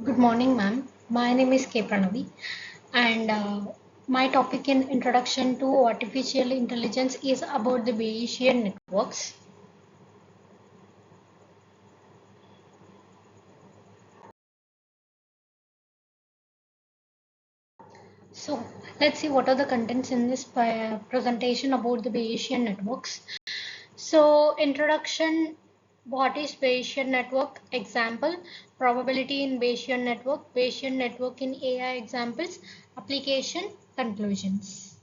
Good morning, ma'am. My name is K. Pranavi, and my topic in Introduction to Artificial Intelligence is about the Bayesian networks. So, let's see what are the contents in this presentation about the Bayesian networks. So, introduction. What is Bayesian network? Example, probability in Bayesian network in AI examples, application, conclusions.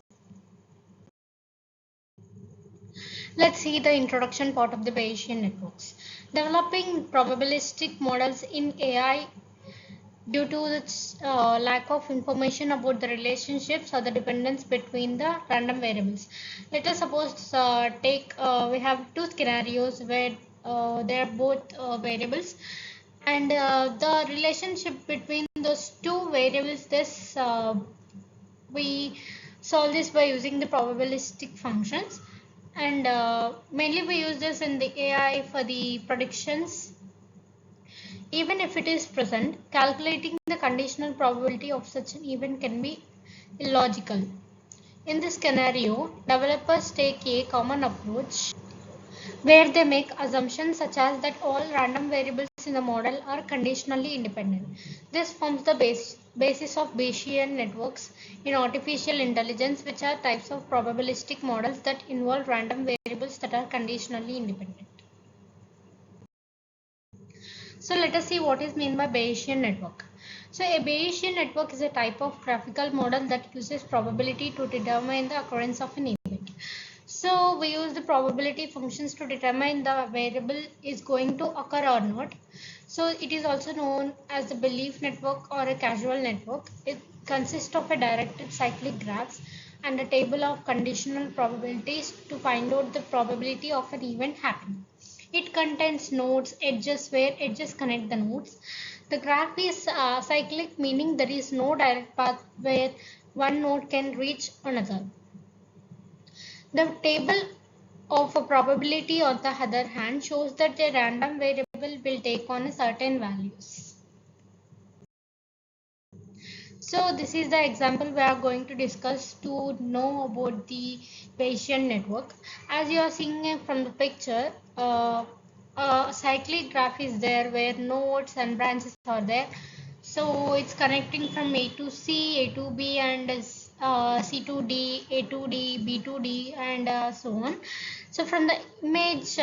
Let's see the introduction part of the Bayesian networks. Developing probabilistic models in AI due to its lack of information about the relationships or the dependence between the random variables. Let us suppose we have two scenarios where they are both variables, and the relationship between those two variables. We solve this by using the probabilistic functions, and mainly we use this in the AI for the predictions. Even if it is present, calculating the conditional probability of such an event can be illogical. In this scenario, developers take a common approach where they make assumptions such as that all random variables in the model are conditionally independent. This forms the basis of Bayesian networks in artificial intelligence, which are types of probabilistic models that involve random variables that are conditionally independent. So let us see what is meant by Bayesian network. So a Bayesian network is a type of graphical model that uses probability to determine the occurrence of an event. So we use the probability functions to determine the variable is going to occur or not. So it is also known as the belief network or a causal network. It consists of a directed cyclic graphs and a table of conditional probabilities to find out the probability of an event happening. It contains nodes, edges where edges connect the nodes. The graph is cyclic, meaning there is no direct path where one node can reach another. The table of a probability, on the other hand, shows that a random variable will take on a certain values. So this is the example we are going to discuss to know about the Bayesian network. As you are seeing from the picture, a cyclic graph is there where nodes and branches are there. So it's connecting from A to C, A to B, and C to D, A to D, B to D, and so on. So from the image,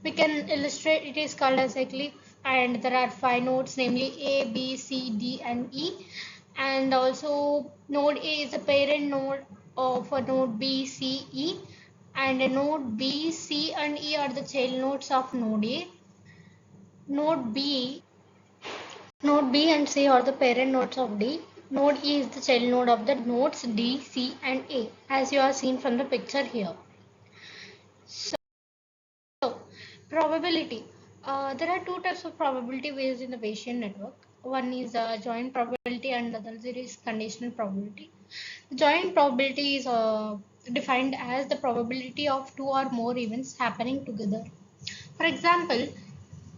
we can illustrate it is called as a cyclic, and there are 5 nodes, namely A, B, C, D, and E. And also node A is the parent node of a node B, C, E, and a node B, C, and E are the child nodes of node A. Node B Node B and C are the parent nodes of D. Node E is the child node of the nodes D, C, and A, as you are seen from the picture here. So, probability. There are two types of probability based in the Bayesian network. One is joint probability and the other is conditional probability. Joint probability is defined as the probability of two or more events happening together. For example,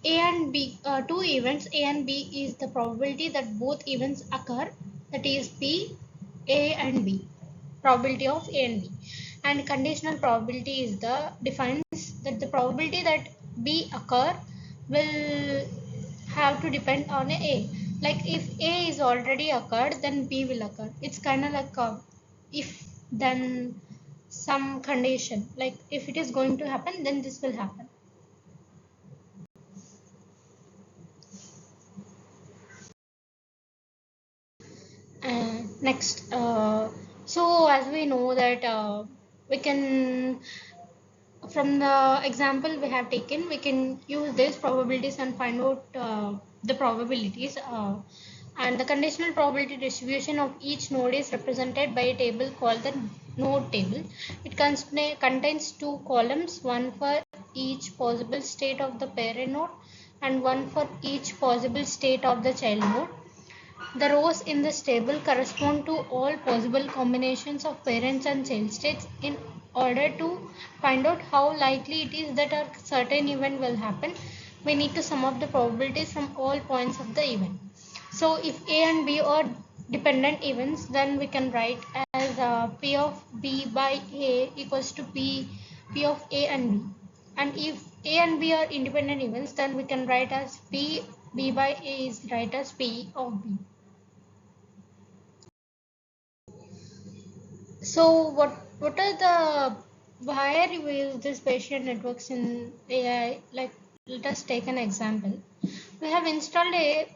A and B, two events A and B is the probability that both events occur, that is P, A and B, probability of A and B. And conditional probability is the defines that the probability that B occur will have to depend on A. Like if A is already occurred, then B will occur. It's kind of like if then some condition, like if it is going to happen, then this will happen. Next, so as we know that we can, from the example we have taken, we can use these probabilities and find out the probabilities. And the conditional probability distribution of each node is represented by a table called the node table. It contains two columns, one for each possible state of the parent node and one for each possible state of the child node. The rows in this table correspond to all possible combinations of parents and child states. In order to find out how likely it is that a certain event will happen, we need to sum up the probabilities from all points of the event. So if A and B are dependent events, then we can write as P of B by A equals to P of A and B. And if A and B are independent events, then we can write as B by A is write as P of B. So what are the why are we use these Bayesian networks in AI? Like, let us take an example. We have installed a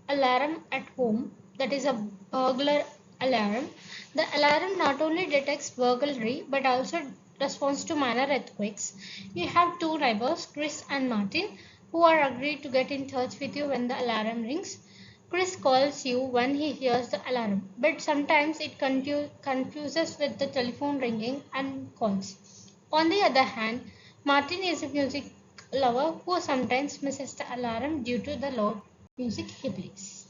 alarm at home, that is a burglar alarm. The alarm not only detects burglary but also responds to minor earthquakes. You have two neighbors, Chris and Martin, who are agreed to get in touch with you when the alarm rings. Chris calls you when he hears the alarm, but sometimes it confuses with the telephone ringing and calls. On the other hand, Martin is a music lover who sometimes misses the alarm due to the loud music he plays.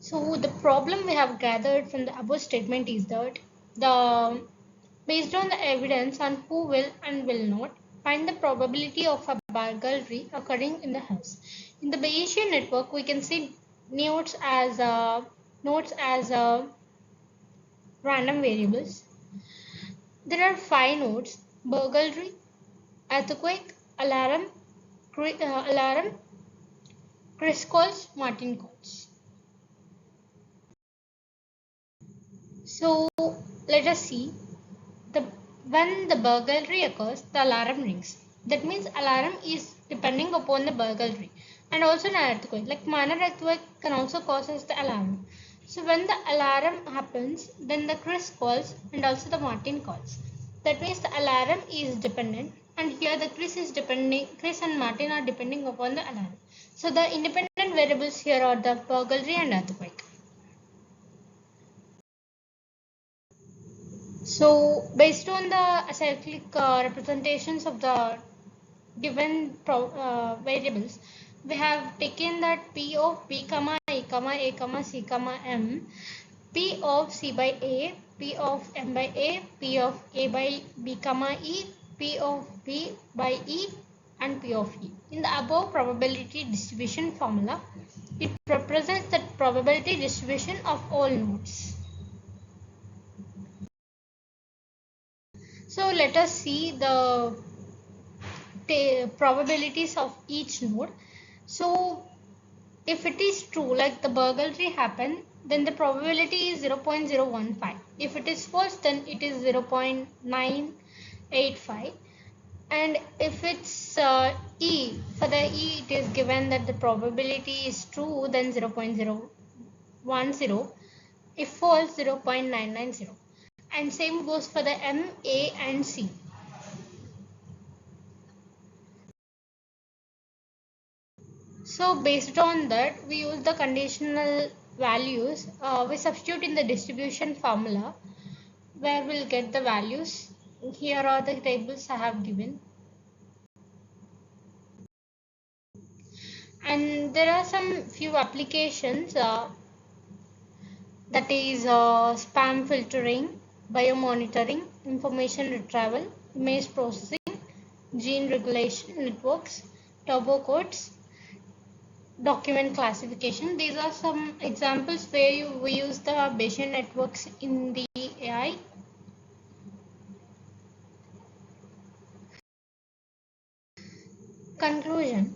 So the problem we have gathered from the above statement is that the based on the evidence on who will and will not find the probability of a burglary occurring in the house. In the Bayesian network, we can see nodes as random variables. There are 5 nodes: burglary, earthquake, alarm, Chris calls, Martin calls. So let us see. The when the burglary occurs, the alarm rings. That means alarm is depending upon the burglary, and also an earthquake. Like minor earthquake can also causes the alarm. So when the alarm happens, then the Chris calls and also the Martin calls. That means the alarm is dependent, and here the Chris and Martin are depending upon the alarm. So the independent variables here are the burglary and earthquake. So based on the cyclic representations of the given variables, we have taken that P of B comma A comma A comma C comma M, P of C by A, P of M by A, P of A by B comma E, P of B by E, and P of E. In the above probability distribution formula, it represents the probability distribution of all nodes. So let us see the probabilities of each node. So if it is true, like the burglary happened, then the probability is 0.015. If it is false, then it is 0.985. And if it's E, for the E it is given that the probability is true, then 0.010. If false, 0.990. And same goes for the M, A and C. So based on that, we use the conditional values. We substitute in the distribution formula where we'll get the values. Here are the tables I have given. And there are some few applications that is spam filtering, biomonitoring, information retrieval, image processing, gene regulation networks, turbo codes, document classification. These are some examples where we use the Bayesian networks in the AI. Conclusion: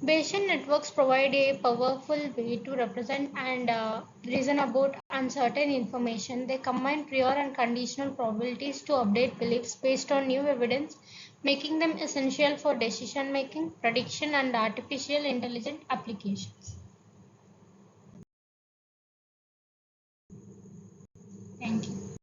Bayesian networks provide a powerful way to represent and reason about uncertain information. They combine prior and conditional probabilities to update beliefs based on new evidence, making them essential for decision making, prediction, and artificial intelligence applications. Thank you.